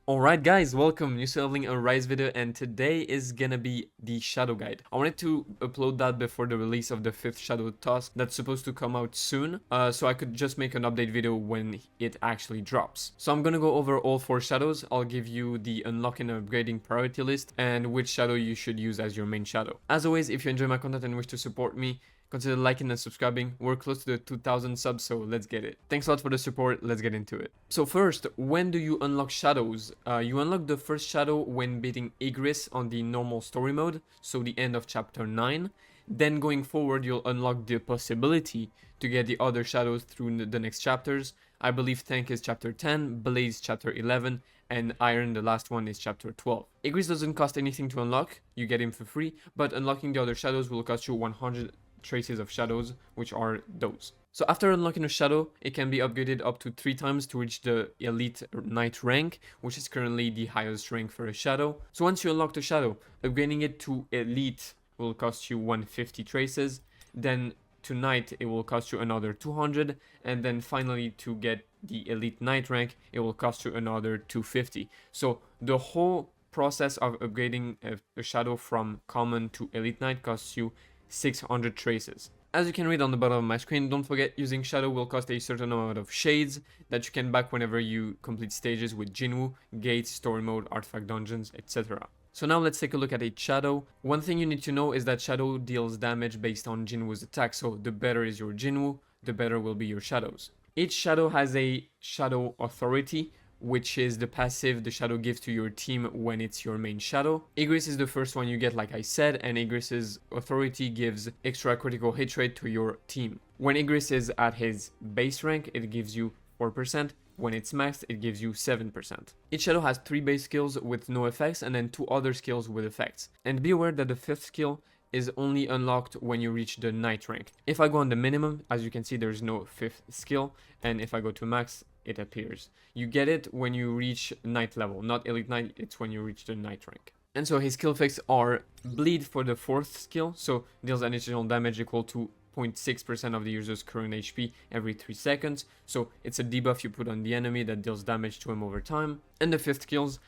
Alright guys, welcome, new Leveling a Rise video, and today is gonna be the Shadow Guide. I wanted to upload that before the release of the 5th Shadow task that's supposed to come out soon, so I could just make an update video when it actually drops. So I'm gonna go over all 4 shadows. I'll give you the unlocking and upgrading priority list and which shadow you should use as your main shadow. As always, if you enjoy my content and wish to support me, consider liking and subscribing. We're close to the 2000 subs, so let's get it. Thanks a lot for the support, let's get into it. So first, when do you unlock shadows? You unlock the first shadow when beating Igris on the normal story mode, so the end of chapter 9. Then going forward, you'll unlock the possibility to get the other shadows through the next chapters. I believe Tank is chapter 10, Blaze chapter 11, and Iron, the last one, is chapter 12. Igris doesn't cost anything to unlock, you get him for free, but unlocking the other shadows will cost you 100 traces of shadows, which are those. So after unlocking a shadow, it can be upgraded up to 3 times to reach the Elite Knight rank, which is currently the highest rank for a shadow. So once you unlock the shadow, upgrading it to Elite will cost you 150 traces, then to Knight it will cost you another 200, and then finally to get the Elite Knight rank it will cost you another 250. So the whole process of upgrading a shadow from common to Elite Knight costs you 600 traces. As you can read on the bottom of my screen, don't forget using shadow will cost a certain amount of shades that you can back whenever you complete stages with Jinwoo, gates, story mode, artifact dungeons, etc. So now let's take a look at a shadow. One thing you need to know is that shadow deals damage based on Jinwoo's attack, so the better is your Jinwoo, the better will be your shadows. Each shadow has a shadow authority, which is the passive the shadow gives to your team when it's your main shadow. Igris is the first one you get, like I said, and Igris's authority gives extra critical hit rate to your team. When Igris is at his base rank, it gives you 4%. When it's maxed, it gives you 7%. Each shadow has 3 base skills with no effects and then 2 other skills with effects. And be aware that the 5th skill is only unlocked when you reach the Knight rank. If I go on the minimum, as you can see, there's no 5th skill, and if I go to max, it appears. You get it when you reach Knight level, not Elite Knight, it's when you reach the Knight rank. And so his skill effects are Bleed for the 4th skill, so deals additional damage equal to 0.6% of the user's current HP every 3 seconds, so it's a debuff you put on the enemy that deals damage to him over time. And the 5th skills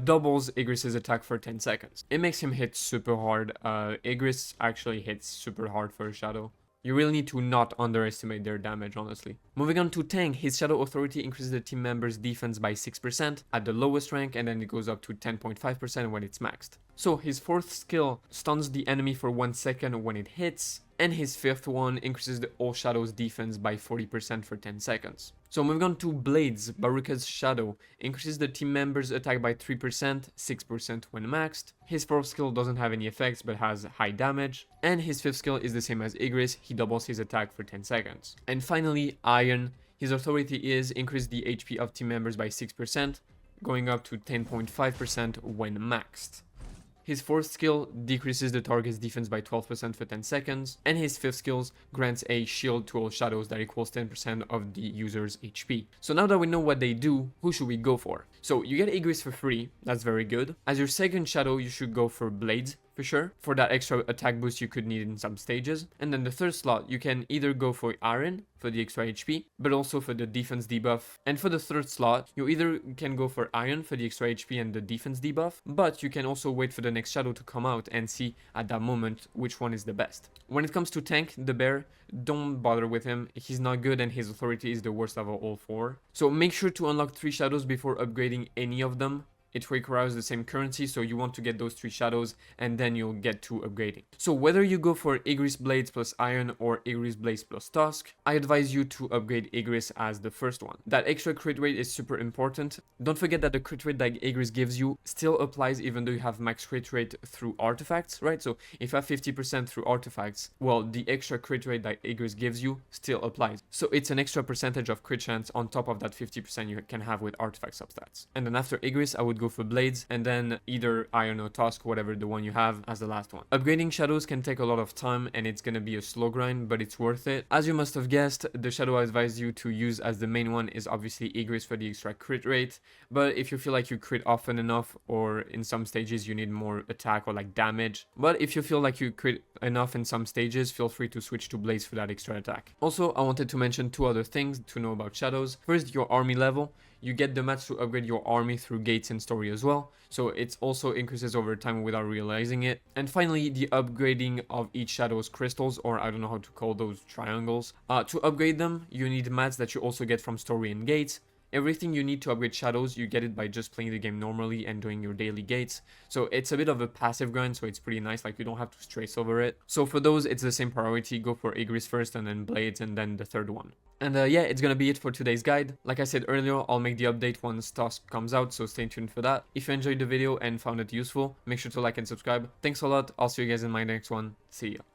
doubles Igris's attack for 10 seconds. It makes him hit super hard. Igris actually hits super hard for a shadow. You really need to not underestimate their damage, honestly. Moving on to Tank, his Shadow Authority increases the team member's defense by 6% at the lowest rank, and then it goes up to 10.5% when it's maxed. So his 4th skill stuns the enemy for 1 second when it hits, and his 5th one increases the all shadows defense by 40% for 10 seconds. So moving on to Blades, Baruka's Shadow increases the team member's attack by 3%, 6% when maxed. His 4th skill doesn't have any effects but has high damage, and his 5th skill is the same as Igris, he doubles his attack for 10 seconds. And finally, Iron, his authority is increase the HP of team members by 6%, going up to 10.5% when maxed. His 4th skill decreases the target's defense by 12% for 10 seconds, and his 5th skill grants a shield to all shadows that equals 10% of the user's HP. So now that we know what they do, who should we go for? So you get Igris for free, that's very good. As your 2nd shadow, you should go for Blades, for sure, for that extra attack boost you could need in some stages. And then the 3rd slot, you can either go for Iron for the extra HP, but also for the defense debuff. And for the 3rd slot, you either can go for Iron for the extra HP and the defense debuff, but you can also wait for the next shadow to come out and see at that moment which one is the best. When it comes to Tank, the bear, don't bother with him, he's not good and his authority is the worst of all 4. So make sure to unlock 3 shadows before upgrading any of them. It requires the same currency, so you want to get those 3 shadows and then you'll get to upgrading. So whether you go for Igris Blades plus Iron or Igris Blades plus Tusk, I advise you to upgrade Igris as the first one. That extra crit rate is super important. Don't forget that the crit rate that Igris gives you still applies even though you have max crit rate through artifacts, right? So if you have 50% through artifacts, well, the extra crit rate that Igris gives you still applies. So it's an extra percentage of crit chance on top of that 50% you can have with artifact substats. And then after Igris, I would go for Blades, and then either Iron or Tusk, whatever the one you have, as the last one. Upgrading shadows can take a lot of time and it's gonna be a slow grind, but it's worth it. As you must have guessed, the shadow I advise you to use as the main one is obviously Igris for the extra crit rate, but if you feel like you crit often enough, or in some stages you need more attack or like damage, but if you feel like you crit enough in some stages, feel free to switch to Blaze for that extra attack. Also, I wanted to mention 2 other things to know about shadows. First, your army level. you get the mats to upgrade your army through gates in story as well, so it also increases over time without realizing it. And finally, the upgrading of each shadow's crystals, or I don't know how to call those triangles. To upgrade them, you need mats that you also get from story and gates. Everything you need to upgrade shadows, you get it by just playing the game normally and doing your daily gates. So it's a bit of a passive grind, so it's pretty nice, like you don't have to stress over it. So for those, it's the same priority, go for Igris first and then Blades and then the third one. And yeah, it's gonna be it for today's guide. Like I said earlier, I'll make the update once task comes out, so stay tuned for that. If you enjoyed the video and found it useful, make sure to like and subscribe. Thanks a lot, I'll see you guys in my next one. See ya.